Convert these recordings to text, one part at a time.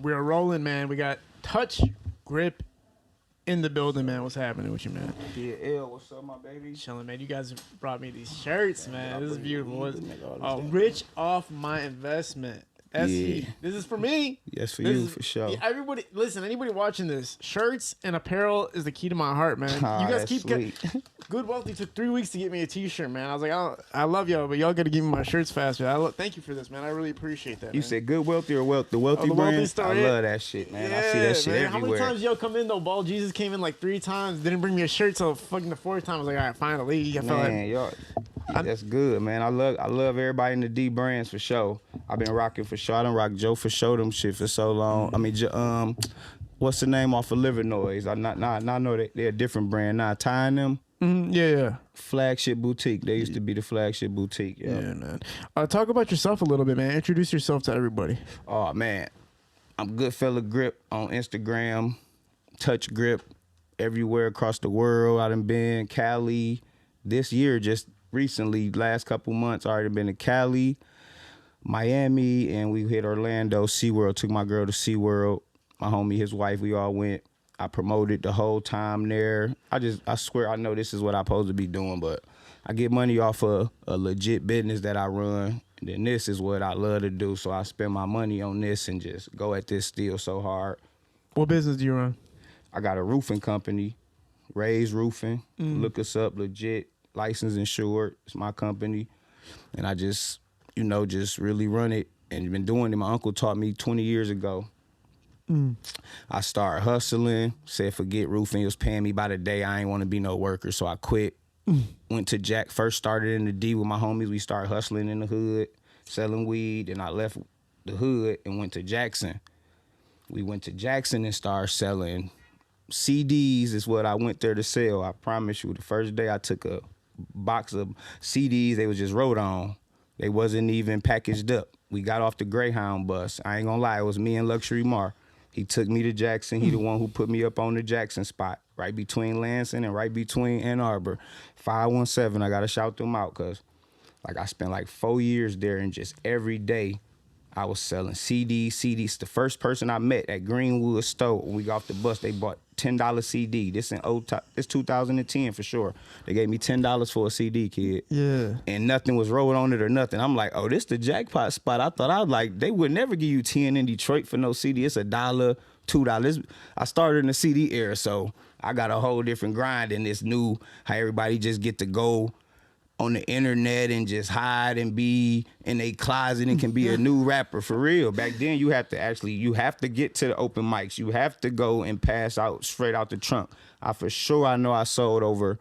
We are rolling, man. We got Touch Grip in the building, man. What's happening with you, man? Yeah, L, what's up, my baby? Chilling, man. You guys brought me these shirts, man. This is beautiful. Rich off my investment. SE. This is for me. Yes, for you, for sure. Everybody, listen, anybody watching this, shirts and apparel is the key to my heart, man. You guys keep Good Wealthy took 3 weeks to get me a t-shirt, man. I was like, I love y'all, but y'all got to give me my shirts faster. Thank you for this, man. I really appreciate that. You said Good Wealthy or The Wealthy the brand? Wealthy store, I love that shit, man. I see that shit everywhere. How many times y'all come in, though? Ball Jesus came in like 3 times, didn't bring me a shirt, so fucking the 4th time, I was like, all right, finally. I felt like, y'all, that's good, man. I love everybody in the D brands for sure. I've been rocking for sure. I done rock Joe for sure them shit for so long. I mean, what's the name off of Liver Noise? I know they're a different brand now. Tying them. Yeah. Flagship Boutique. They used to be the Flagship Boutique. Yeah, man. Talk about yourself a little bit, man. Introduce yourself to everybody. Oh, man. I'm Goodfella Grip on Instagram. Touch Grip everywhere across the world. I done been Cali this year, just recently, last couple months, already been to Cali, Miami, and we hit Orlando, SeaWorld. Took my girl to SeaWorld. My homie, his wife, we all went. I promoted the whole time there. I swear I know this is what I'm supposed to be doing, but I get money off of a legit business that I run. And then this is what I love to do, so I spend my money on this and just go at this still so hard. What business do you run? I got a roofing company, Ray's Roofing. Look us up, legit, licensed, insured. It's my company. And I just, just really run it and been doing it. My uncle taught me 20 years ago. I started hustling, said forget roofing. It was paying me by the day. I ain't want to be no worker, so I quit. Went to Jack, first started in the D with my homies. We started hustling in the hood, selling weed, and I left the hood and went to Jackson. We went to Jackson and started selling CDs is what I went there to sell. I promise you, the first day I took a box of CDs, they was just wrote on. They wasn't even packaged up. We got off the Greyhound bus. I ain't gonna lie, it was me and Luxury Mar. He took me to Jackson. He the one who put me up on the Jackson spot, right between Lansing and right between Ann Arbor. 517, I gotta shout them out, cause I spent like 4 years there, and just every day I was selling CDs. The first person I met at Greenwood store, when we got off the bus, they bought $10 CD. This it's 2010 for sure. They gave me $10 for a CD, kid. Yeah. And nothing was rolled on it or nothing. I'm like, oh, this the jackpot spot. I thought they would never give you 10 in Detroit for no CD. It's $1, $2. I started in the CD era, so I got a whole different grind in this new, how everybody just get to go on the internet and just hide and be in a closet and can be a new rapper for real. Back then you have to get to the open mics. You have to go and pass out straight out the trunk. I know I sold over,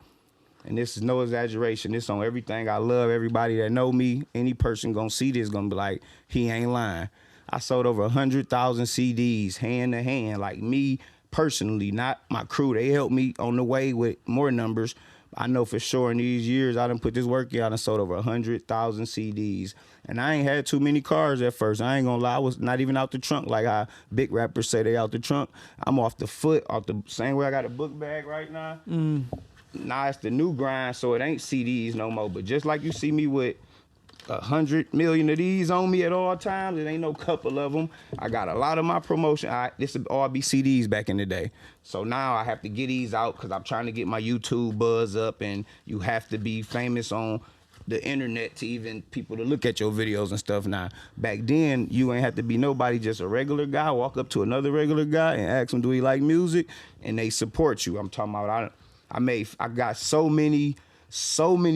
and this is no exaggeration, this on everything. I love everybody that know me. Any person gonna see this gonna be like, he ain't lying. I sold over 100,000 CDs hand to hand, like me personally, not my crew. They helped me on the way with more numbers. I know for sure in these years, I done put this work out and sold over 100,000 CDs. And I ain't had too many cars at first. I ain't gonna lie, I was not even out the trunk like how big rappers say they out the trunk. I'm off the foot, off the same way I got a book bag right now. Now it's the new grind, so it ain't CDs no more. But just like you see me with 100 million of these on me at all times, it ain't no couple of them. I got a lot of my promotion. This would all be CDs back in the day. So now I have to get these out because I'm trying to get my YouTube buzz up, and you have to be famous on the internet to even people to look at your videos and stuff. Now, back then, you ain't have to be nobody, just a regular guy. Walk up to another regular guy and ask him, do he like music? And they support you. I'm talking about, I got so many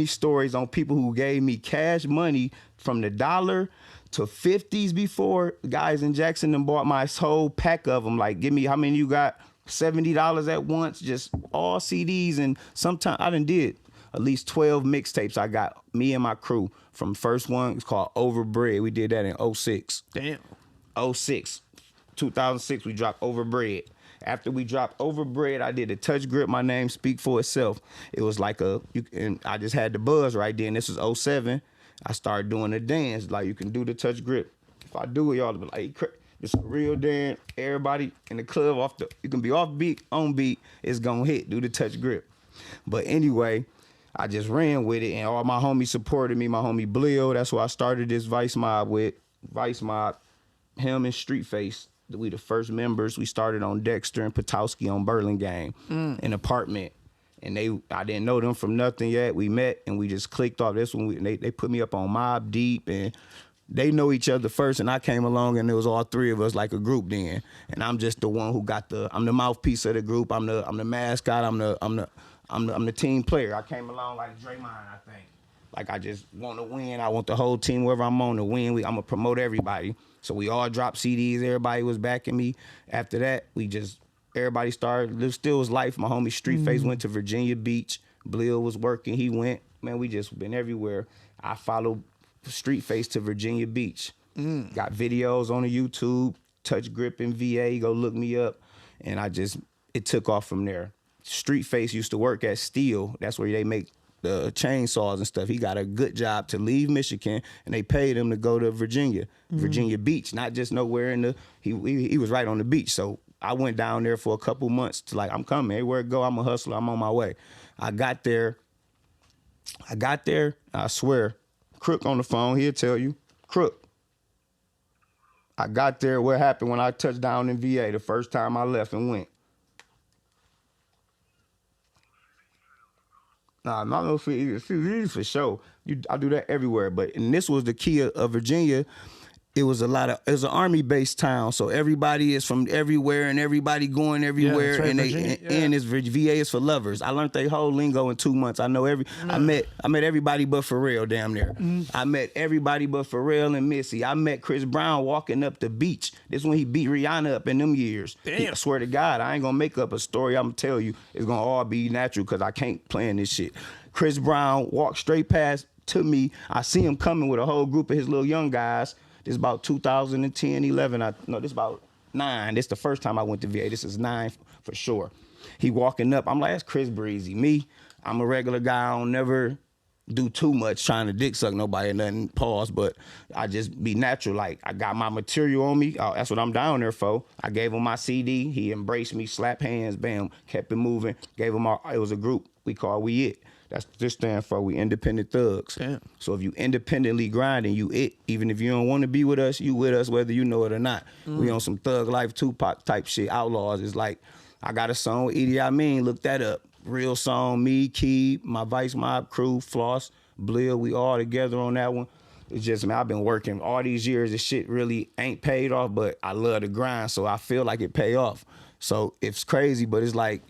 stories on people who gave me cash money from the $1 to 50s before. Guys in Jackson and bought my whole pack of them. Like, give me, how many you got? $70 at once, just all CDs. And sometimes I done did at least 12 mixtapes. I got me and my crew from first one. It's called Overbread. We did that in 06. Damn. 06. 2006, we dropped Overbread. After we dropped Overbread, I did a Touch Grip. My name speak for itself. It was like and I just had the buzz right then. This was 07. I started doing the dance. Like, you can do the Touch Grip. If I do it, y'all be like, it's a real dance. Everybody in the club, you can be off beat, on beat. It's gonna hit. Do the Touch Grip. But anyway, I just ran with it, and all my homies supported me. My homie Bleo, that's who I started this Vice Mob with. Vice Mob, him and Street Face. We the first members. We started on Dexter and Potowski on Burlingame, an apartment. And I didn't know them from nothing yet. We met and we just clicked off. This one, they put me up on Mobb Deep, and they know each other first. And I came along and it was all three of us like a group then. And I'm just the one who I'm the mouthpiece of the group. I'm the mascot. I'm the team player. I came along like Draymond, I think. Like I just want to win. I want the whole team, wherever I'm on, to win. I'm gonna promote everybody. So we all dropped CDs. Everybody was backing me. After that, everybody started. It still was life. My homie Streetface went to Virginia Beach. Blil was working. He went. Man, we just been everywhere. I followed Streetface to Virginia Beach. Got videos on the YouTube. Touch Grip in VA. Go look me up. And it took off from there. Streetface used to work at Steel. That's where they make the chainsaws and stuff. He got a good job to leave Michigan, and they paid him to go to Virginia Beach, not just nowhere in the. He was right on the beach, so I went down there for a couple months to I'm coming. Everywhere I go, I'm a hustler. I'm on my way. I got there, I swear, Crook on the phone, he'll tell you. Crook. I got there, what happened when I touched down in VA the first time I left and went? Nah, not no CDs for sure. I do that everywhere, and this was the key of Virginia. It was an army-based town, so everybody is from everywhere and everybody going everywhere. Yeah, right, and VA is for lovers. I learned their whole lingo in 2 months. I know I met everybody but Pharrell damn near. I met everybody but Pharrell and Missy. I met Chris Brown walking up the beach. This when he beat Rihanna up in them years. Damn. I swear to God, I ain't gonna make up a story. I'm gonna tell you, it's gonna all be natural because I can't plan this shit. Chris Brown walked straight past to me. I see him coming with a whole group of his little young guys. This is about 2010, 11. This is about 9. This is the first time I went to VA. This is 9 for sure. He walking up. I'm like, that's Chris Breezy. Me, I'm a regular guy. I don't never do too much trying to dick suck nobody or nothing, pause, but I just be natural. Like, I got my material on me. That's what I'm down there for. I gave him my CD. He embraced me, slapped hands, bam, kept it moving. Gave him it was a group we call We It. That's this stand for We Independent Thugs. Damn. So if you independently grinding, you it. Even if you don't want to be with us, you with us whether you know it or not. We on some Thug Life Tupac type shit. Outlaws. It's like, I got a song with Idi Amin. Look that up. Real song, me, Key, my Vice Mob crew, Floss, Blil, we all together on that one. It's just, man, I've been working all these years. This shit really ain't paid off, but I love the grind, so I feel like it pay off. So it's crazy, but it's like,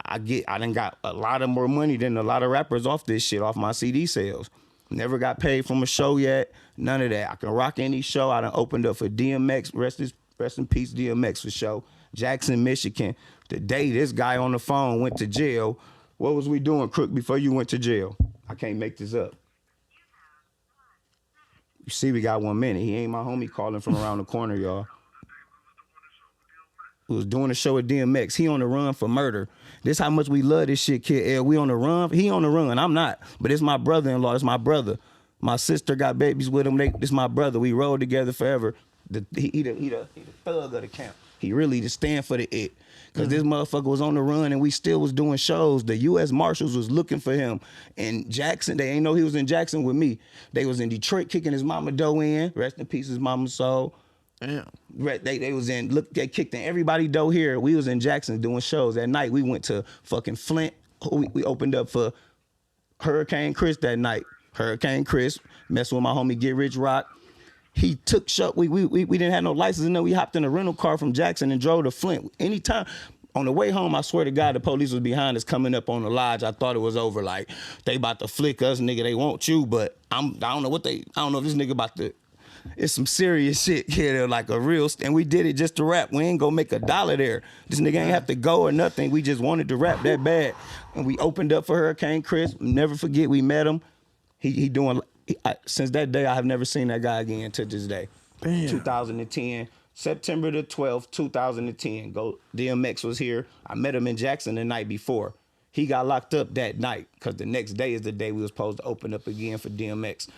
I done got a lot of more money than a lot of rappers off this shit, off my CD sales. Never got paid from a show yet, none of that. I can rock any show. I done opened up for DMX, rest in peace DMX for show. Jackson, Michigan. The day this guy on the phone went to jail, what was we doing, Crook, before you went to jail? I can't make this up. You see, we got 1 minute. He ain't my homie calling from around the corner, y'all. We was doing a show with DMX. He on the run for murder. This how much we love this shit, Kid L. We on the run. He on the run. I'm not. But it's my brother-in-law. It's my brother. My sister got babies with him. This my brother. We rode together forever. He the thug of the camp. He really the stand for the it. Because this motherfucker was on the run and we still was doing shows. The U.S. Marshals was looking for him. And Jackson, they ain't know he was in Jackson with me. They was in Detroit kicking his mama dough in. Rest in peace, his mama's soul. Damn. They was in, look, they kicked in everybody dough here. We was in Jackson doing shows. That night we went to fucking Flint. We opened up for Hurricane Chris that night. Hurricane Chris, messing with my homie Get Rich Rock. He took show. We didn't have no license, and then we hopped in a rental car from Jackson and drove to Flint. Anytime on the way home, I swear to God, the police was behind us coming up on the lodge. I thought it was over. Like, they about to flick us, nigga. They want you, but I don't know if this nigga about to. It's some serious shit here, like a real, and we did it just to rap. We ain't gonna make $1 there. This nigga ain't have to go or nothing. We just wanted to rap that bad. And we opened up for Hurricane Chris. Never forget, we met him. He doing, since that day, I have never seen that guy again to this day. Damn. 2010, September the 12th, 2010. DMX was here. I met him in Jackson the night before. He got locked up that night because the next day is the day we was supposed to open up again for DMX.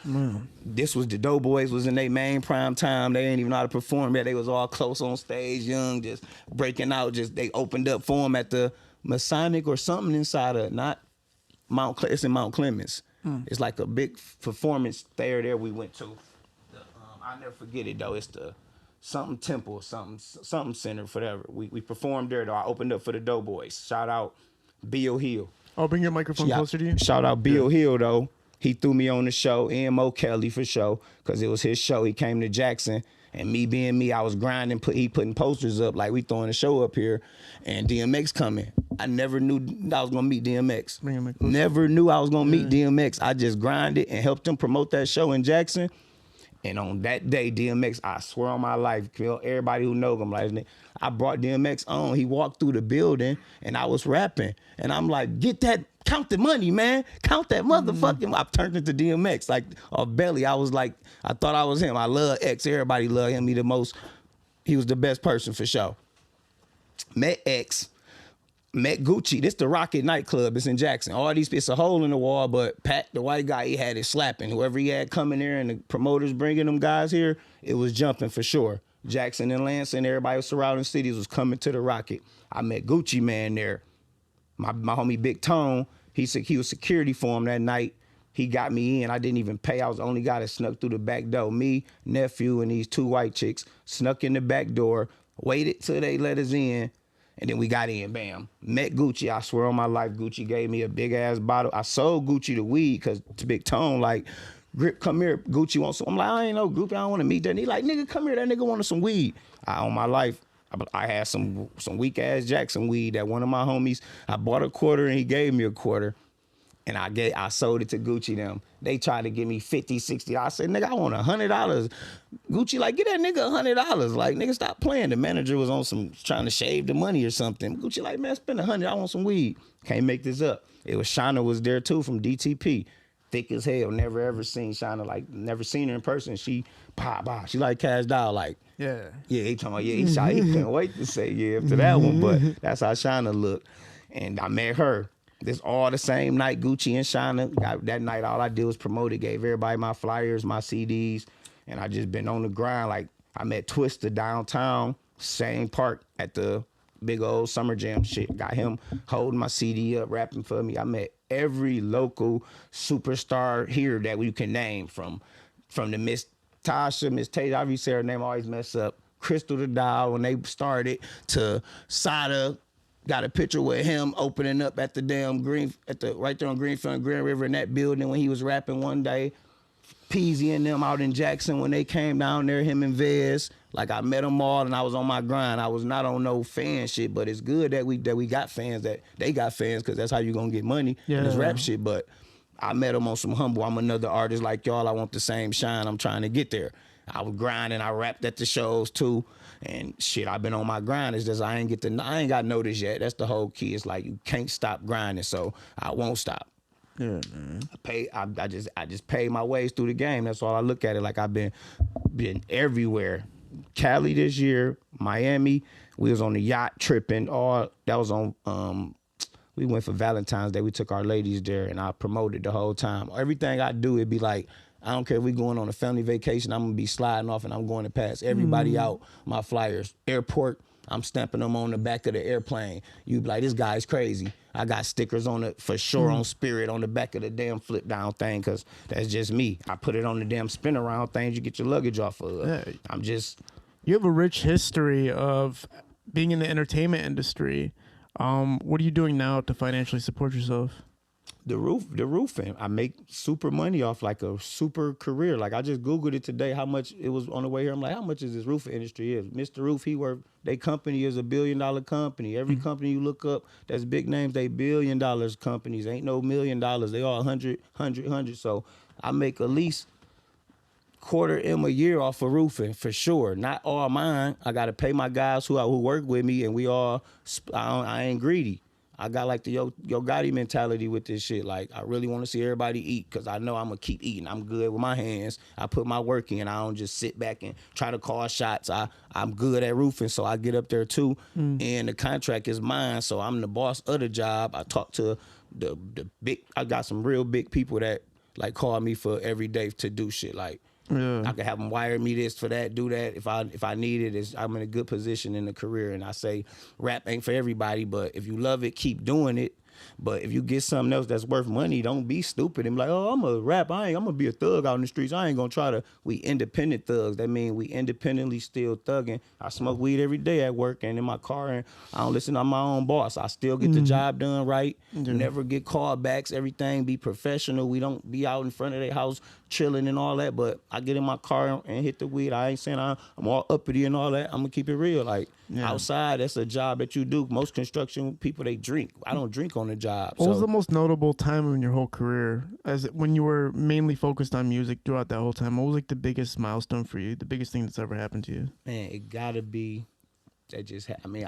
This was the Doughboys was in their main prime time. They ain't even know how to perform yet. They was all close on stage, young, just breaking out. They opened up for him at the Masonic or something inside of, not it's in Mount Clemens. It's like a big performance there we went to. I'll never forget it though. It's something temple, something center, whatever. We performed there though. I opened up for the Doughboys. Shout out Bill Hill. Oh, bring your microphone closer to you. Shout out Bill Hill though. He threw me on the show, Mo Kelly for show, because it was his show. He came to Jackson, and me being me, I was grinding. He putting posters up like we throwing a show up here, and DMX coming. I never knew I was gonna meet DMX. Never knew I was gonna meet DMX. I just grinded and helped him promote that show in Jackson. And on that day, DMX, I swear on my life, everybody who knows him, like, I brought DMX on. He walked through the building, and I was rapping. And I'm like, count the money, man. Count that motherfucking. I turned into DMX, like, off belly. I was like, I thought I was him. I love X. Everybody loved him. He the most, he was the best person for sure. Met X. Met Gucci. This the Rocket nightclub. It's in Jackson. All these, it's a hole in the wall, but Pat, the white guy, he had it slapping. Whoever he had coming there and the promoters bringing them guys here, it was jumping for sure. Jackson and Lansing, everybody was surrounding cities was coming to the Rocket. I met Gucci Man there. My homie Big Tone, he was security for him that night. He got me in. I didn't even pay. I was the only guy that snuck through the back door. Me, nephew, and these two white chicks snuck in the back door, waited till they let us in. And then we got in, bam. Met Gucci. I swear on my life, Gucci gave me a big ass bottle. I sold Gucci the weed because to Big Tone, like, Grip, come here. Gucci wants some. I'm like, I ain't no Gucci. I don't want to meet that. And he like, nigga, come here. That nigga wanted some weed. On my life, I had some weak ass Jackson weed that one of my homies, I bought a quarter and he gave me a quarter. And I sold it to Gucci them. They tried to give me 50, 60. I said, nigga, I want $100. Gucci like, get that nigga $100. Like, nigga, stop playing. The manager was on some, trying to shave the money or something. Gucci like, man, spend $100. I want some weed. Can't make this up. It was Shauna was there too from DTP. Thick as hell. Never ever seen Shauna, like, never seen her in person. She, she like Cash Doll, like. Yeah, he talking about, he couldn't wait to say yeah after that one, but that's how Shauna looked. And I met her. This all the same night, Gucci and Shauna. That night, all I did was promote it, gave everybody my flyers, my CDs, and I just been on the grind. Like, I met Twista downtown, same park at the big old summer jam shit. Got him holding my CD up, rapping for me. I met every local superstar here that we can name, from the Miss Tasha, Miss Tate, I say her name, I always mess up, Crystal the Doll when they started, to Sada. Got a picture with him opening up at the damn right there on Greenfield and Grand River in that building when he was rapping one day. Peasy and them out in Jackson when they came down there, him and Vez. Like, I met them all and I was on my grind. I was not on no fan shit, but it's good that we got fans, that they got fans, because that's how you gonna get money in this rap shit. But I met them on some humble. I'm another artist like y'all. I want the same shine. I'm trying to get there. I was grinding. I rapped at the shows too. And shit, I've been on my grind. It's just I ain't got noticed yet. That's the whole key. It's like you can't stop grinding, so I won't stop. Yeah, man. I just pay my ways through the game. That's all I look at it. Like, I've been everywhere. Cali this year, Miami. We was on the yacht tripping. That was on. We went for Valentine's Day. We took our ladies there, and I promoted the whole time. Everything I do, it'd be like, I don't care if we going on a family vacation, I'm gonna be sliding off and I'm going to pass everybody out my flyers. Airport, I'm stamping them on the back of the airplane. You be like, this guy's crazy. I got stickers on it for sure on Spirit on the back of the damn flip down thing, because that's just me. I put it on the damn spin around things you get your luggage off of. Yeah. You have a rich history of being in the entertainment industry. What are you doing now to financially support yourself? The roofing. I make super money off, like a super career. Like, I just Googled it today, how much it was on the way here. I'm like, how much is this roofing industry is? Mr. Roof, their company is $1 billion company. Every company you look up that's big names, they $1 billion companies. Ain't no $1 million. They all 100. So I make at least $250,000 a year off of roofing for sure. Not all mine. I got to pay my guys who work with me, and I ain't greedy. I got like the Yo Gotti mentality with this shit. Like, I really want to see everybody eat, because I know I'm going to keep eating. I'm good with my hands. I put my work in. I don't just sit back and try to call shots. I'm good at roofing, so I get up there too. And the contract is mine, so I'm the boss of the job. I talk to the big, I got some real big people that like call me for every day to do shit. Like, I can have them wire me this for that, do that. If I need it, I'm in a good position in the career. And I say, rap ain't for everybody, but if you love it, keep doing it. But if you get something else that's worth money, don't be stupid and be like, oh, I'm a rap. I'm gonna be a thug out in the streets. I ain't gonna try to. We independent thugs. That means we independently still thugging. I smoke weed every day at work and in my car, and I don't listen to my own boss. I still get the job done right. Never get callbacks. Everything be professional. We don't be out in front of their house chilling and all that. But I get in my car and hit the weed. I ain't saying I'm all uppity and all that. I'm gonna keep it real. Like outside, that's a job that you do. Most construction people, they drink. I don't drink on the job. What was the most notable time in your whole career, when you were mainly focused on music throughout that whole time? What was like the biggest milestone for you? The biggest thing that's ever happened to you? Man, it gotta be. That just, I mean,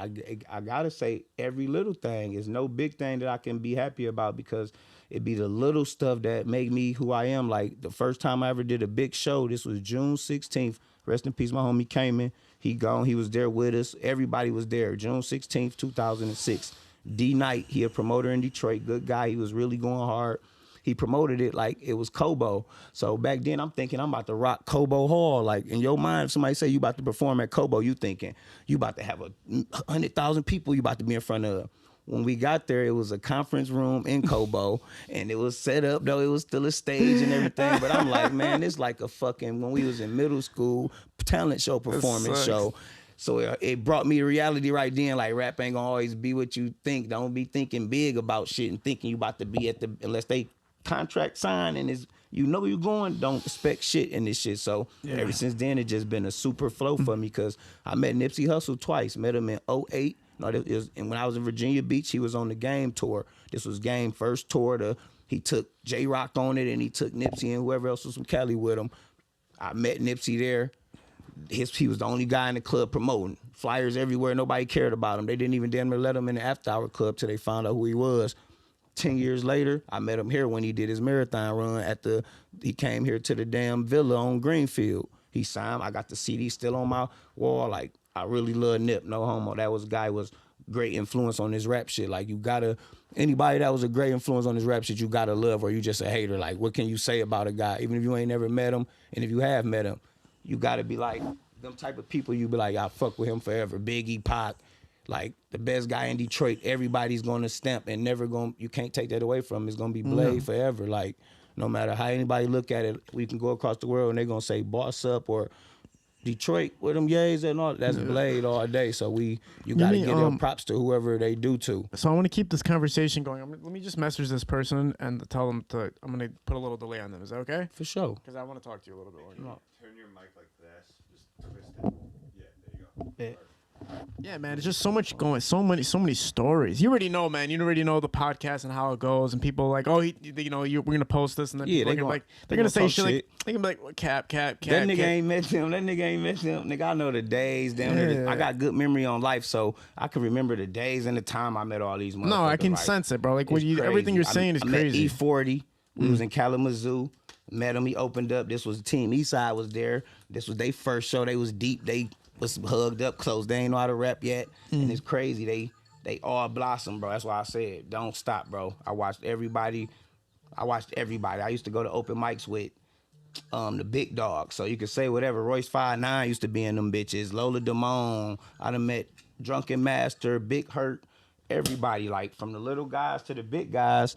I gotta say every little thing is no big thing that I can be happy about, because it be the little stuff that make me who I am. Like the first time I ever did a big show, this was June 16th. Rest in peace, my homie came in. He gone. He was there with us. Everybody was there. June 16th, 2006. D Night, he a promoter in Detroit. Good guy. He was really going hard. He promoted it like it was Kobo. So back then I'm thinking I'm about to rock Kobo Hall. Like in your mind, if somebody say you about to perform at Kobo, you thinking you about to have 100,000 people you about to be in front of. When we got there, it was a conference room in Kobo, and it was set up, though it was still a stage and everything. But I'm like, man, it's like a fucking, when we was in middle school, talent show, performance show. So it brought me to reality right then. Like, rap ain't gonna always be what you think. Don't be thinking big about shit and thinking you about to be at the, unless they contract sign and is, you know you going, don't expect shit in this shit. So ever since then, it just been a super flow for me, because I met Nipsey Hussle twice. Met him in 08. No, and when I was in Virginia Beach, he was on the Game tour. This was Game first tour. He took J-Rock on it, and he took Nipsey and whoever else was from Cali with him. I met Nipsey there. He was the only guy in the club promoting. Flyers everywhere. Nobody cared about him. They didn't even damn near let him in the after-hour club till they found out who he was. 10 years later, I met him here when he did his marathon run he came here to the damn villa on Greenfield. He signed. I got the CD still on my wall. Like, I really love Nip, no homo. That was great influence on this rap shit. Like, anybody that was a great influence on this rap shit, you gotta love, or you just a hater. Like, what can you say about a guy? Even if you ain't never met him, and if you have met him, you gotta be like, them type of people, you be like, I fuck with him forever. Biggie, Pac, like the best guy in Detroit, everybody's gonna stamp and you can't take that away from him. It's gonna be Blade forever. Like, no matter how anybody look at it, we can go across the world and they're gonna say boss up, or Detroit with them yays and all, that's Blade all day. So you gotta give them props to whoever they do to. So I want to keep this conversation going. Let me just message this person and tell them I'm gonna put a little delay on them. Is that okay? For sure. Because I want to talk to you a little bit more. Turn your mic like this. Just twist it. Yeah, there you go. Yeah, man, it's just so much going, so many stories. You already know, man. You already know the podcast and how it goes, and people are like, oh, we're gonna post this, and then people they're gonna say shit like, they can be like, well, cap. That nigga ain't met him. Nigga, I know the days. Damn, I got good memory on life, so I can remember the days and the time I met all these motherfuckers. No, I can sense it, bro. Like everything you're saying is crazy. I met E40. We was in Kalamazoo. Met him. He opened up. This was the team. Eastside was there. This was their first show. They was deep. They was hugged up close. They ain't know how to rap yet, and it's crazy. They all blossomed, bro. That's why I said don't stop, bro. I watched everybody. I used to go to open mics with the big dogs, so you could say whatever. Royce 5'9" used to be in them bitches. Lola Damone. I done met Drunken Master, Big Hurt, everybody. Like from the little guys to the big guys.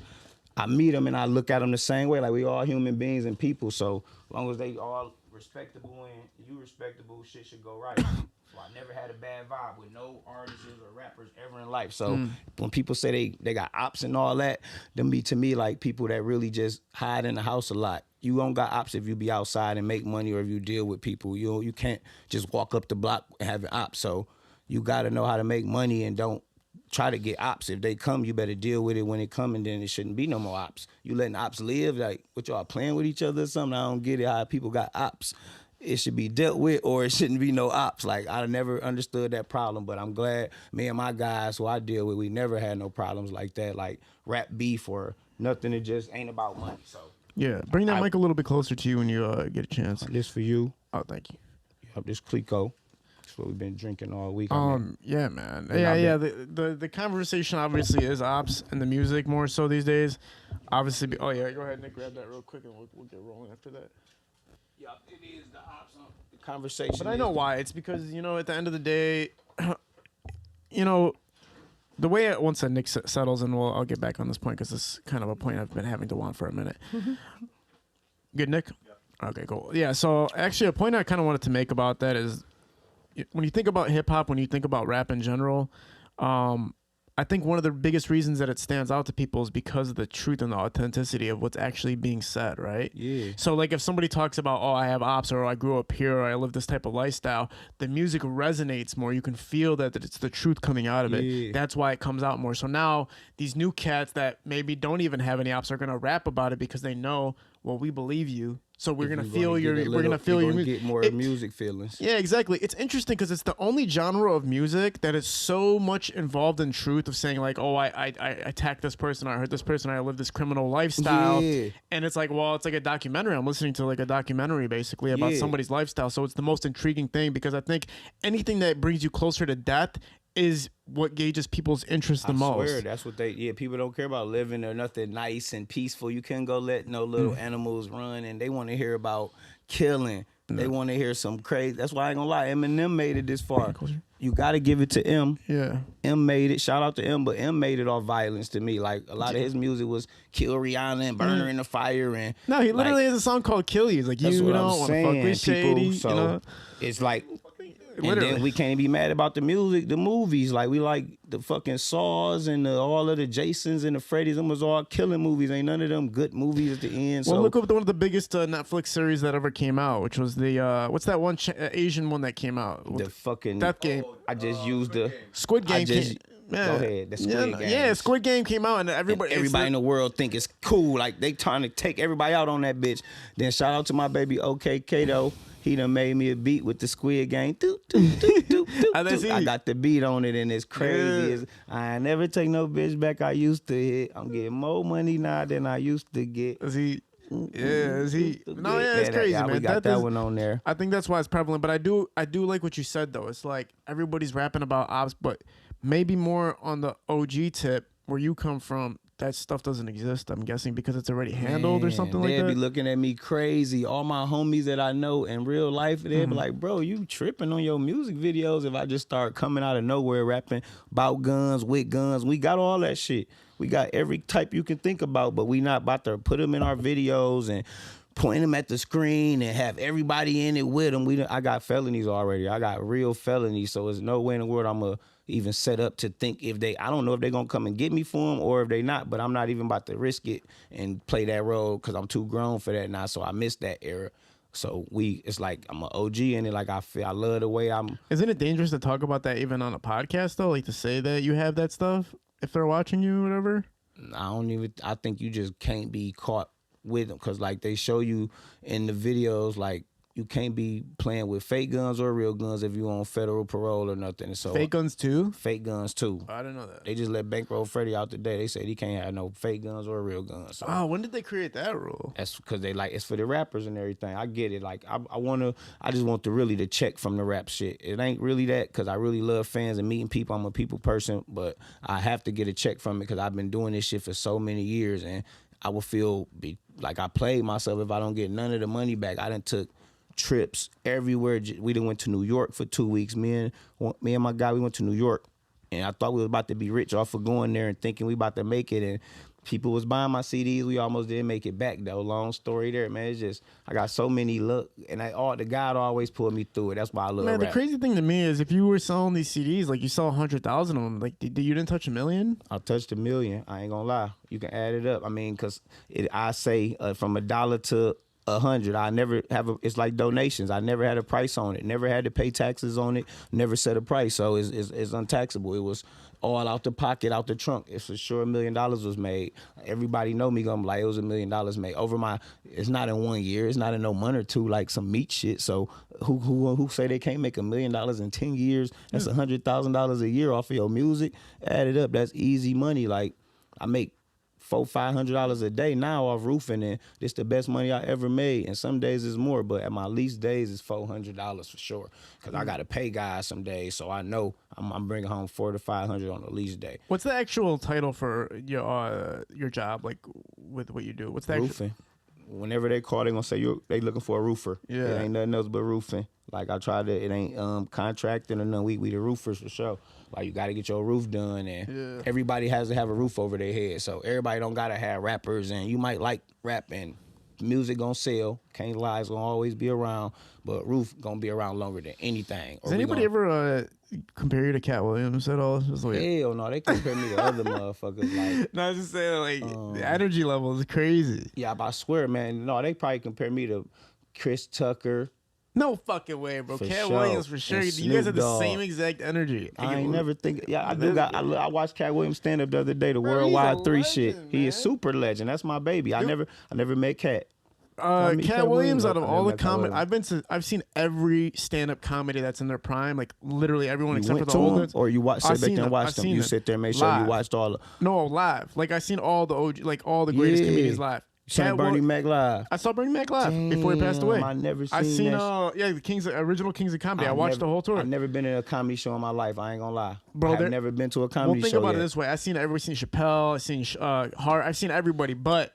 I meet them and I look at them the same way. Like, we all human beings and people. So as long as they all respectable and you respectable, shit should go right. So I never had a bad vibe with no artists or rappers ever in life. So when people say they got ops and all that, them be to me like people that really just hide in the house a lot. You don't got ops if you be outside and make money, or if you deal with people. You can't just walk up the block and have an ops. So you got to know how to make money and don't try to get ops. If they come, you better deal with it when it come, and then it shouldn't be no more ops. You letting ops live, like, what, y'all playing with each other or something? I don't get it, how people got ops. It should be dealt with, or it shouldn't be no ops. Like, I never understood that problem, but I'm glad me and my guys who I deal with, we never had no problems like that, like rap beef or nothing. It just ain't about money. So yeah, bring that mic a little bit closer to you when you get a chance. This for you. Oh, thank you. Yep, this Clico. That's what we've been drinking all week. Yeah, man. Yeah. The conversation obviously is ops and the music more so these days. Obviously, go ahead, Nick, grab that real quick and we'll get rolling after that. Yeah, it is the ops on the conversation. But I know why. It's because, at the end of the day, the way once Nick settles, and I'll get back on this point because this is kind of a point I've been having to want for a minute. Good, Nick? Yeah. Okay, cool. Yeah, so actually a point I kind of wanted to make about that is when you think about hip-hop, when you think about rap in general, I think one of the biggest reasons that it stands out to people is because of the truth and the authenticity of what's actually being said, right? Yeah. So like if somebody talks about, oh, I have ops, or I grew up here, or I live this type of lifestyle, the music resonates more. You can feel that it's the truth coming out of it. Yeah. That's why it comes out more. So now these new cats that maybe don't even have any ops are gonna rap about it because they know, well, we believe you. So we're gonna feel your music. Get more music feelings. Yeah, exactly. It's interesting because it's the only genre of music that is so much involved in truth of saying like, oh, I attacked this person, I hurt this person, I live this criminal lifestyle, and it's like, well, it's like a documentary. I'm listening to like a documentary basically about somebody's lifestyle. So it's the most intriguing thing because I think anything that brings you closer to death is what gauges people's interest the most. I swear, that's what people don't care about living or nothing nice and peaceful. You can't go let no little animals run, and they want to hear about killing. They want to hear some crazy. That's why I ain't gonna lie, Eminem made it this far. You got to give it to M. Yeah. M made it. Shout out to M, but M made it off violence to me. Like, a lot of his music was kill Rihanna and burn her in the fire. And no, he literally has a song called Kill You. He's like, you don't want to fuck with Shady. So you know? It's like... And then we can't be mad about the music, the movies. Like, we like the fucking Saws and all of the Jasons and the Freddys. Them was all killing movies. Ain't none of them good movies at the end. Well, look up one of the biggest Netflix series that ever came out, which was the, what's that one Asian one that came out? The fucking... Death Game. I just used the... Squid Game. Go ahead. The Squid Game. Yeah, Squid Game came out and everybody in the world think it's cool. Like, they trying to take everybody out on that bitch. Then shout out to my baby OK Kato. He done made me a beat with the Squid Game. I got the beat on it, and it's crazy. I ain't never take no bitch back I used to hit. I'm getting more money now than I used to get. No, it's crazy, man. We got that one on there. I think that's why it's prevalent. But I do like what you said, though. It's like everybody's rapping about ops, but maybe more on the OG tip where you come from. That stuff doesn't exist, I'm guessing, because it's already handled or something like that. They'd be looking at me crazy. All my homies that I know in real life, they'd be like, bro, you tripping on your music videos if I just start coming out of nowhere rapping about guns, with guns. We got all that shit. We got every type you can think about, but we not about to put them in our videos and point them at the screen and have everybody in it with them. I got felonies already. I got real felonies, so there's no way in the world I'm going to even set up to think I don't know if they're going to come and get me for them or if they not, but I'm not even about to risk it and play that role because I'm too grown for that now, so I missed that era. So it's like I'm an OG in it. Like I love the way I'm. Isn't it dangerous to talk about that even on a podcast though? Like to say that you have that stuff if they're watching you or whatever? I think you just can't be caught with them because like they show you in the videos like you can't be playing with fake guns or real guns if you on federal parole or nothing. So fake guns too? Fake guns too. Oh, I didn't know that. They just let Bankroll Freddie out today. They said he can't have no fake guns or real guns. So when did they create that rule? That's because they like it's for the rappers and everything. I get it. Like I just want the check from the rap shit. It ain't really that because I really love fans and meeting people. I'm a people person, but I have to get a check from it because I've been doing this shit for so many years and I would feel like I played myself if I don't get none of the money back. I done took trips everywhere. We done went to New York for 2 weeks. Me and my guy, we went to New York, and I thought we was about to be rich off of going there and thinking we about to make it. And people was buying my CDs. We almost didn't make it back though. Long story there, man. It's just I got so many luck, and the God always pulled me through it. That's why I love rap. The crazy thing to me is if you were selling these CDs, like you sell 100,000 of them, like you didn't touch 1 million. I touched 1 million. I ain't gonna lie. You can add it up. I mean, cause I say from $1 to 100. I never have it's like donations. I never had a price on it. Never had to pay taxes on it. Never set a price. So it's untaxable. It was all out the pocket, out the trunk. It's for sure $1 million was made. Everybody know me gonna be like it was $1 million made over my. It's not in 1 year. It's not in no month or two like some meat shit. So who say they can't make $1 million in 10 years? That's $100,000 a year off of your music. Add it up. That's easy money. Like I make $400-500 a day now off roofing, and it's the best money I ever made. And some days it's more, but at my least days it's $400 for sure. Cause I gotta pay guys some days, so I know I'm bringing home $400 to $500 on the least day. What's the actual title for your job, like with what you do? What's the roofing? whenever they call, they gonna say they looking for a roofer. Yeah. It ain't nothing else but roofing. Like I tried to, it ain't contracting or nothing. We the roofers for sure. Like you gotta get your roof done, and everybody has to have a roof over their head. So everybody don't gotta have rappers, and you might like rap and music gonna sell. Can't lie, it's gonna always be around, but roof gonna be around longer than anything. Does anybody ever compare you to Cat Williams at all? Just like, hell no, they compare me to other motherfuckers. Like, no, I was just saying, like the energy level is crazy. Yeah, but I swear, man, no, they probably compare me to Chris Tucker. No fucking way, bro. Cat sure. Williams for sure. And You guys have the Snoop same exact energy. I ain't never think. Yeah, I do. I watched Cat Williams stand up the other day. The Worldwide 3 shit. legend, He is super legend. That's my baby. I never met Cat. Cat Williams, out of all the comedy, comedy, I've seen every stand-up comedy that's in their prime, like literally everyone you except for went the to old them, ones. or you sit back there and watch them. You sit there and make sure you watched all. No, live. Like I seen all the OG, like all the greatest comedians live. Saw Bernie Mac live. I saw Bernie Mac live before he passed away. I never seen. I seen the original Kings of Comedy. I watched the whole tour. I've never been in a comedy show in my life. I ain't gonna lie, bro. I've never been to a comedy show. Well, think about it this way: I've seen Chappelle, I've seen Hart, I've seen everybody, but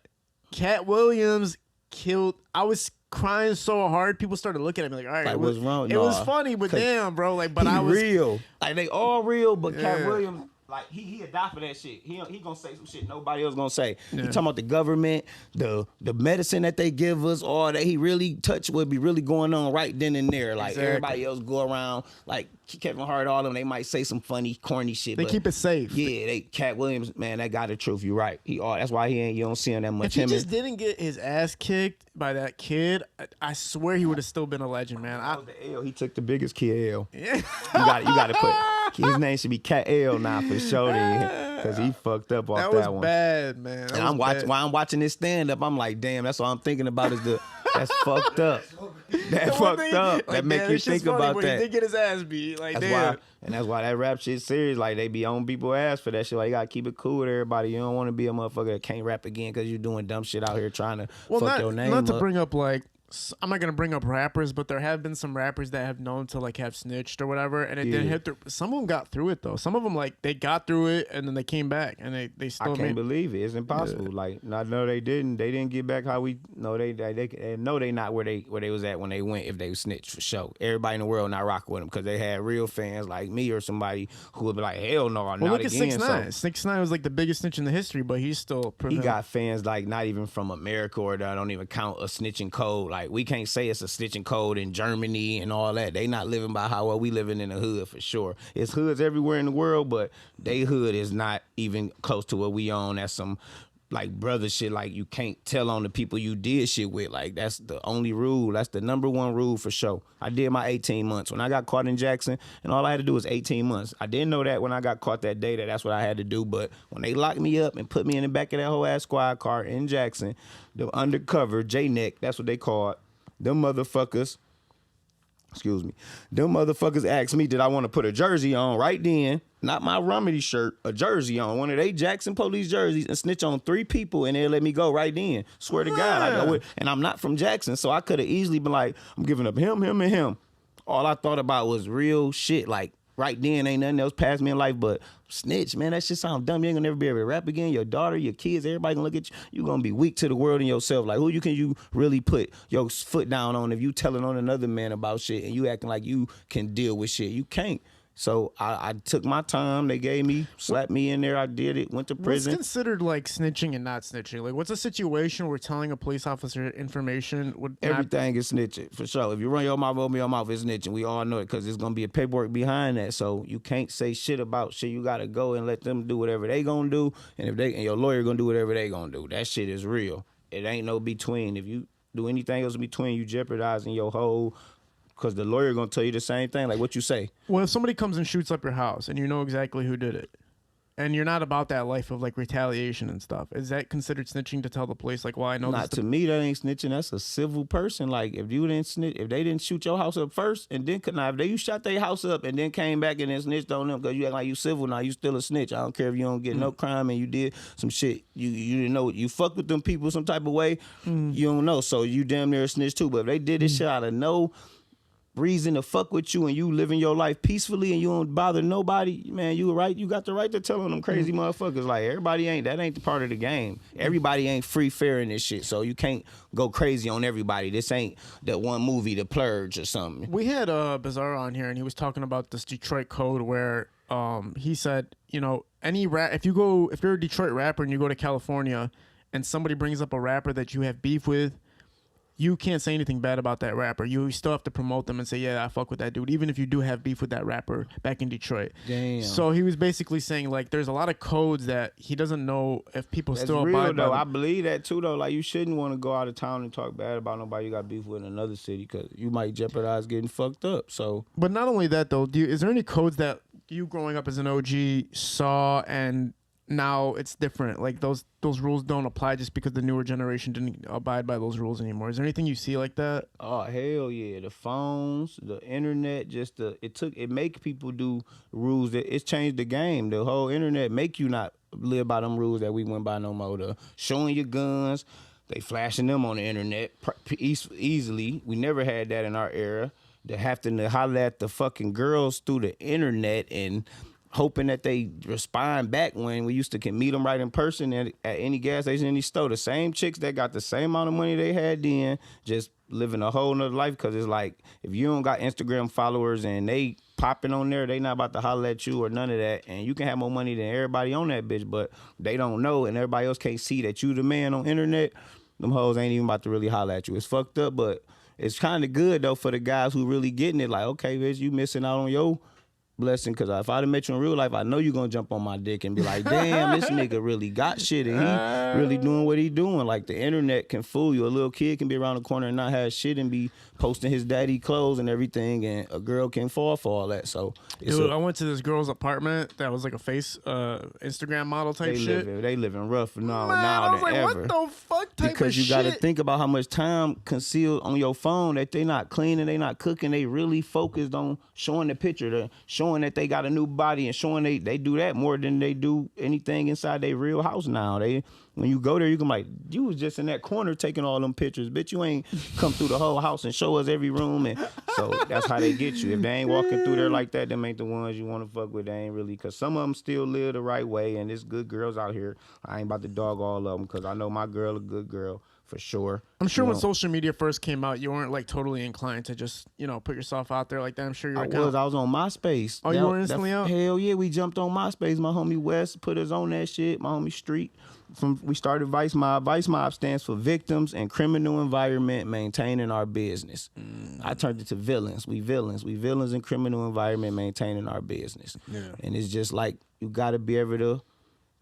Cat Williams killed. I was crying so hard, people started looking at me like, all right, what's wrong? It was funny, but damn, bro, like, but I was real. Like they all real, but Cat Williams. Like he a die for that shit. He gonna say some shit nobody else gonna say. He talking about the government, the medicine that they give us, all that he really touch what be really going on right then and there. Like everybody else go around, like Kevin Hart, all of them, they might say some funny, corny shit. They keep it safe. Yeah, Cat Williams, man, that guy the truth. You right. That's why you don't see him that much. If he just didn't get his ass kicked by that kid, I swear he would have still been a legend, man. That was the L. He took the biggest kid L. Yeah. You got to put. His name should be Cat L now for sure, because he fucked up off that one. That was bad, man. And while I'm watching this stand up, I'm like, damn, that's all I'm thinking about is that's fucked up. That fucked up. That make you think about that. He did get his ass beat. Like, damn. And that's why that rap shit serious. Like, they be on people's ass for that shit. Like, you gotta keep it cool with everybody. You don't want to be a motherfucker that can't rap again because you're doing dumb shit out here trying to fuck your name up. Not to bring up, like, I'm not gonna bring up rappers, but there have been some rappers that have known to like have snitched or whatever, and it didn't hit. Some of them got through it though. Some of them like they got through it and then they came back and they still. I can't believe it. It's impossible. Like, no, they didn't. They didn't get back how we. No, they know they not where they was at when they went. If they snitched for sure, everybody in the world not rocking with them because they had real fans like me or somebody who would be like, hell no, not look again. At 6ix9ine. 6ix9ine was like the biggest snitch in the history, but he's still. He got fans like not even from America or that don't even count a snitching code. Like we can't say it's a snitching code in Germany and all that. They not living by how well we living in the hood for sure. It's hoods everywhere in the world, but they hood is not even close to what we own. That's some like brother shit. Like you can't tell on the people you did shit with. Like that's the only rule. That's the number one rule for sure. I did my 18 months when I got caught in Jackson, and all I had to do was 18 months. I didn't know that when I got caught that day that's what I had to do. But when they locked me up and put me in the back of that whole ass squad car in Jackson, the undercover J-Neck, that's what they call it. Them motherfuckers asked me, did I want to put a jersey on right then, not my Rumity shirt, a jersey on, one of they Jackson police jerseys, and snitch on 3 people, and they let me go right then. Swear to God, I go with, and I'm not from Jackson, so I could have easily been like, I'm giving up him, and him. All I thought about was real shit, like, right then, ain't nothing else past me in life but snitch, man. That shit sound dumb. You ain't gonna never be able to rap again. Your daughter, your kids, everybody gonna look at you. You gonna be weak to the world and yourself. Like, who can you really put your foot down on if you telling on another man about shit and you acting like you can deal with shit? You can't. So I took my time. They gave me, slapped me in there. I did it. Went to prison. What's considered like snitching and not snitching? Like, what's a situation where telling a police officer information would everything is snitching for sure. If you run your mouth, open your mouth, it's snitching. We all know it because there's gonna be a paperwork behind that. So you can't say shit about shit. You gotta go and let them do whatever they gonna do, and your lawyer gonna do whatever they gonna do. That shit is real. It ain't no between. If you do anything else in between, you jeopardizing your whole. Because the lawyer gonna tell you the same thing, like what you say. Well, if somebody comes and shoots up your house and you know exactly who did it, and you're not about that life of like retaliation and stuff, is that considered snitching to tell the police like, well, I know not to me, that ain't snitching. That's a civil person. Like if you didn't snitch, if they didn't shoot your house up first and then if you shot their house up and then came back and then snitched on them because you act like you civil, now you still a snitch. I don't care if you don't get no crime and you did some shit. You didn't know you fuck with them people some type of way. You don't know, so you damn near a snitch too. But if they did this shit out of no reason to fuck with you and you living your life peacefully and you don't bother nobody, man, you right. You got the right to tell them crazy motherfuckers. Like, everybody ain't the part of the game. Everybody ain't free fair in this shit, so you can't go crazy on everybody. This ain't that one movie, The Purge or something. We had Bizarro on here and he was talking about this Detroit code where he said, you know, if you're a Detroit rapper and you go to California and somebody brings up a rapper that you have beef with, you can't say anything bad about that rapper. You still have to promote them and say, yeah, I fuck with that dude, even if you do have beef with that rapper back in Detroit. Damn. So he was basically saying, like, there's a lot of codes that he doesn't know if people That's still real, abide by though. them. I believe that, too, though. Like, you shouldn't want to go out of town and talk bad about nobody you got beef with in another city because you might jeopardize getting fucked up. So, But not only that, though, is there any codes that you growing up as an OG saw and now it's different? Like, those rules don't apply just because the newer generation didn't abide by those rules anymore. Is there anything you see like that? oh, hell yeah. The phones, the internet, it make people do rules that it's changed the game. The whole internet make you not live by them rules that we went by no more. The showing your guns, they flashing them on the internet easily. We never had that in our era. They having to holler at the fucking girls through the internet and hoping that they respond back when we used to meet them right in person at any gas station, any store. The same chicks that got the same amount of money they had then, just living a whole nother life. Because it's like, if you don't got Instagram followers and they popping on there, they not about to holler at you or none of that. And you can have more money than everybody on that bitch, but they don't know and everybody else can't see that you the man on internet. Them hoes ain't even about to really holler at you. It's fucked up, but it's kind of good, though, for the guys who really getting it. Like, okay, bitch, you missing out on your blessing, because if I'd have met you in real life, I know you're going to jump on my dick and be like, damn, this nigga really got shit and he really doing what he doing. Like, the internet can fool you. A little kid can be around the corner and not have shit and be posting his daddy clothes and everything, and a girl can fall for all that. So, Dude, I went to this girl's apartment that was like a Instagram model type shit. They living rough now I was than like, ever. what the fuck type Because of you shit? got to think about how much time concealed on your phone that they not cleaning, they not cooking. They really focused on showing the picture, showing that they got a new body and showing they do that more than they do anything inside their real house now. When you go there, you can be like, you was just in that corner taking all them pictures. Bitch, you ain't come through the whole house and show us every room. And so that's how they get you. If they ain't walking through there like that, them ain't the ones you want to fuck with. They ain't really, because some of them still live the right way, and there's good girls out here. I ain't about to dog all of them because I know my girl a good girl for sure. I'm sure when social media first came out, you weren't like totally inclined to just, put yourself out there like that. I'm sure you were. I was on MySpace. Oh, you were instantly out? Hell yeah, we jumped on MySpace. My homie Wes put us on that shit. My homie Street. We started Vice Mob. Vice Mob stands for Victims in Criminal Environment Maintaining Our Business. I turned it to villains. We villains in criminal environment maintaining our business. Yeah. And it's just like, you got to be able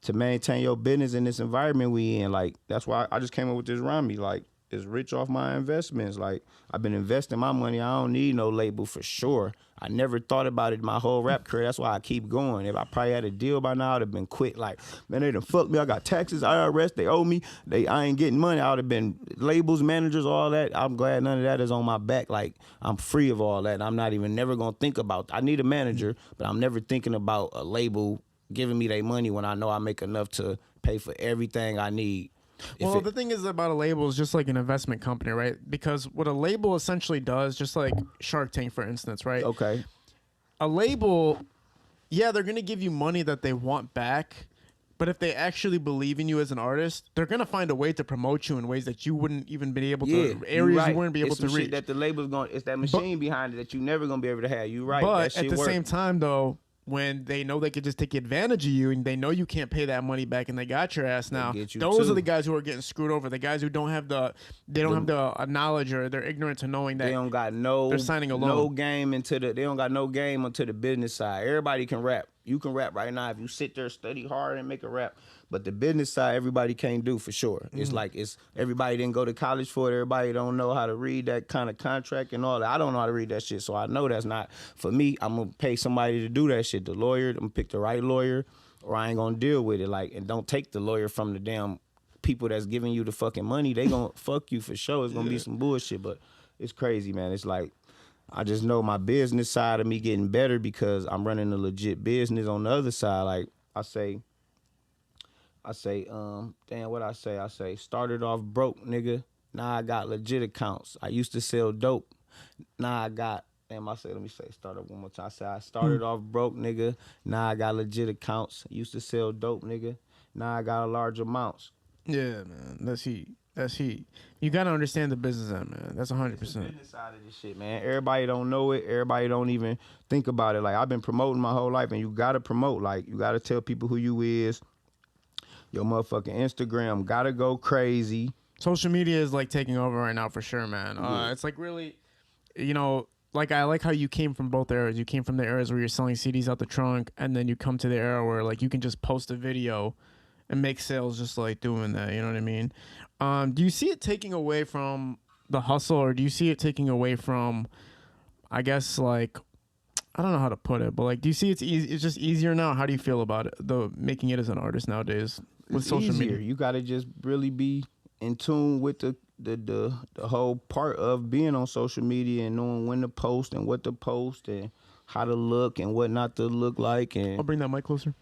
to maintain your business in this environment we in. Like, that's why I just came up with this rhyme. Like, it's rich off my investments. Like, I've been investing my money. I don't need no label for sure. I never thought about it my whole rap career. That's why I keep going. If I probably had a deal by now, I'd have been quit. Like, man, they done fucked me. I got taxes, IRS, they owe me. I ain't getting money. I would have been labels, managers, all that. I'm glad none of that is on my back. Like, I'm free of all that. I'm not even never going to think about, I need a manager, but I'm never thinking about a label giving me their money when I know I make enough to pay for everything I need. Well, the thing is about a label is just like an investment company, right? Because what a label essentially does, just like Shark Tank, for instance, right? Okay. A label, yeah, they're going to give you money that they want back, but if they actually believe in you as an artist, they're going to find a way to promote you in ways that you wouldn't even be able to, areas you wouldn't be able to reach. Shit that the label's going, it's that machine behind it that you never going to be able to have. You right. But at the same time, though, when they know they could just take advantage of you and they know you can't pay that money back and they got your ass now, those are the guys who are getting screwed over. The guys who don't have the knowledge, or they're ignorant to knowing that they don't got they're signing a loan. They don't got no game into the business side. Everybody can rap. You can rap right now if you sit there, study hard, and make a rap. But the business side, everybody can't do for sure. Mm-hmm. It's like everybody didn't go to college for it. Everybody don't know how to read that kind of contract and all that. I don't know how to read that shit, so I know that's not for me. I'm gonna pay somebody to do that shit. The lawyer, I'm gonna pick the right lawyer, or I ain't gonna deal with it. Like, and don't take the lawyer from the damn people that's giving you the fucking money. They gonna fuck you for sure. It's gonna be some bullshit, but it's crazy, man. It's like, I just know my business side of me getting better because I'm running a legit business on the other side. Like, I say, damn, what I say, started off broke, nigga. Now I got legit accounts. I used to sell dope. Now I got Damn, let me say, start up one more time. I said I started off broke, nigga. Now I got legit accounts. Used to sell dope, nigga. Now I got a large amounts. Yeah, man. That's heat. That's heat. You gotta understand the business end, man. That's 100%. Business side of this shit, man. Everybody don't know it. Everybody don't even think about it. Like, I've been promoting my whole life, and you gotta promote. Like, you gotta tell people who you is. Your motherfucking Instagram gotta go crazy. Social media is like taking over right now for sure, man. It's like really, you know, like I like how you came from both eras. You came from the eras where you're selling CDs out the trunk, and then you come to the era where like you can just post a video and make sales just like doing that. You know what I mean? Do you see it taking away from the hustle, or do you see it taking away from, I guess, like, I don't know how to put it, but like, do you see it's easy? It's just easier now. How do you feel about it? The making it as an artist nowadays with It's social easier. media. You gotta just really be in tune with the whole part of being on social media and knowing when to post and what to post and how to look and what not to look like, I'll and bring that mic closer.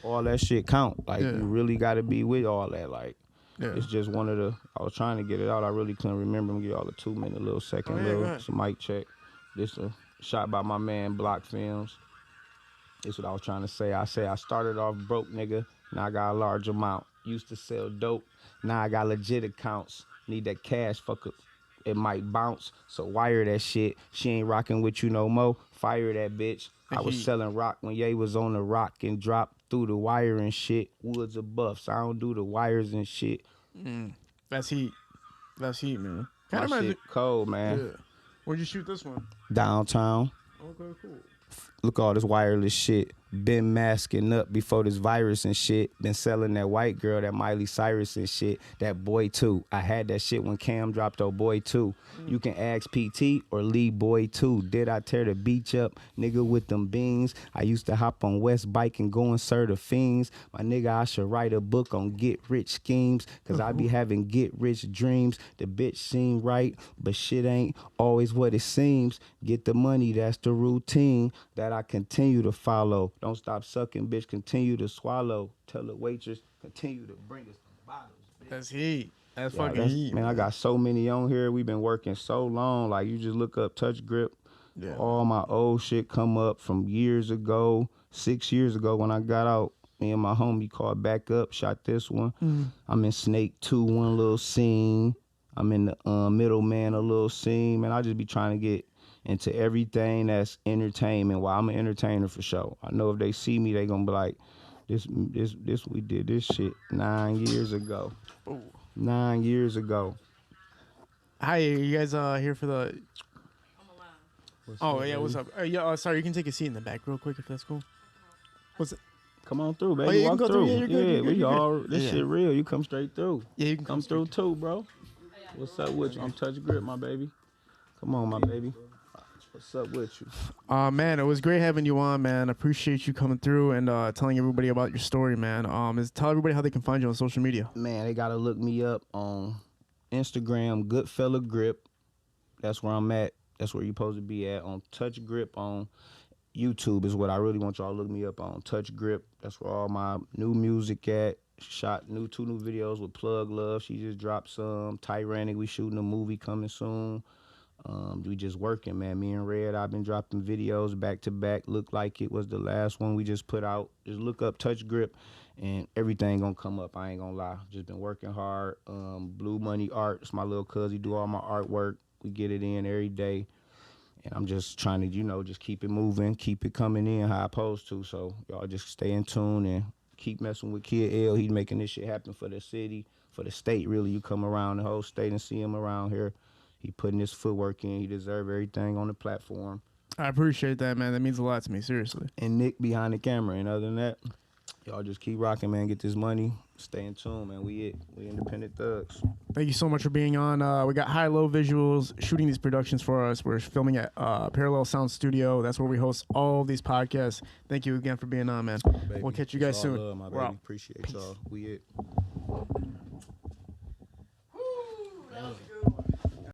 all that shit count. Like, Yeah. you really gotta be with all that. Like, Yeah. it's just one of the, I was trying to get it out. I really couldn't remember. I'm gonna give y'all a 2-minute little second Oh, yeah, little, go ahead. it's a mic check. This a shot by my man Block Films. This what I was trying to say. I say I started off broke, nigga. Now I got a large amount. Used to sell dope. Now I got legit accounts. Need that cash, fuck it. It might bounce. So wire that shit. She ain't rocking with you no more. Fire that bitch. I was selling rock when Ye was on the rock and dropped through the wire and shit. Woods of buffs. I don't do the wires and shit. That's heat. That's heat, man. My Kinda reminds shit cold, man. Yeah. Where'd you shoot this one? Downtown. Okay, cool. Look all this wireless shit. Been masking up before this virus and shit. Been selling that white girl, that Miley Cyrus and shit. That Boy 2. I had that shit when Cam dropped Oh Boy 2. You can ask PT or Lee Boy 2. Did I tear the beach up? Nigga with them beans. I used to hop on West Bike and go and serve the fiends. My nigga, I should write a book on get rich schemes. Cause I be having get rich dreams. The bitch seem right, but shit ain't always what it seems. Get the money, that's the routine that I continue to follow. Don't stop sucking, bitch, continue to swallow. Tell the waitress, continue to bring us some bottles, bitch. That's heat. That's Yeah, fucking heat. man, I got so many on here. We've been working so long. Like, you just look up Touch Grip. Yeah. All my old shit come up from years ago, 6 years ago when I got out. Me and my homie called back up, shot this one. I'm in Snake 2, one little scene. I'm in the Middleman, a little scene. Man, I just be trying to get into everything that's entertainment. While I'm an entertainer for sure. I know if they see me, they gonna be like, this we did this shit 9 years ago. Ooh. 9 years ago. Hi, you guys here for the... Oh, yeah, what's up? Sorry, you can take a seat in the back real quick if that's cool. What's it? Come on through, baby. Oh, yeah, you Walk can go through. through. Yeah, you're good, you're good, we you're good. all this Yeah. shit real. You come straight through. Yeah, you can Come through too, bro. What's up with you? I'm Touch Grip, my baby. Come on, my baby. What's up with you? Man, it was great having you on, man. I appreciate you coming through and telling everybody about your story, man. Tell everybody how they can find you on social media. Man, they gotta look me up on Instagram, Goodfella Grip. That's where I'm at. That's where you're supposed to be at. On Touch Grip on YouTube is what I really want y'all to look me up on. Touch Grip. That's where all my new music at. Shot two new videos with Plug Love. She just dropped some. Tyrannic. We shooting a movie coming soon. We just working, man. Me and Red, I've been dropping videos back to back. Looked like it was the last one we just put out. Just look up Touch Grip and everything gonna come up. I ain't gonna lie. Just been working hard. Blue Money Art. It's my little cuz. He do all my artwork. We get it in every day. And I'm just trying to, just keep it moving, keep it coming in how I supposed to. So y'all just stay in tune and keep messing with Kid L. He's making this shit happen for the city, for the state, really. You come around the whole state and see him around here. He putting his footwork in. He deserve everything on the platform. I appreciate that, man. That means a lot to me, seriously. And Nick behind the camera. And other than that, y'all just keep rocking, man. Get this money. Stay in tune, man. We independent thugs. Thank you so much for being on. We got high-low visuals, shooting these productions for us. We're filming at Parallel Sound Studio. That's where we host all these podcasts. Thank you again for being on, man. Baby, We'll catch you it's guys all soon. love, my We're baby. out. Appreciate y'all. We it.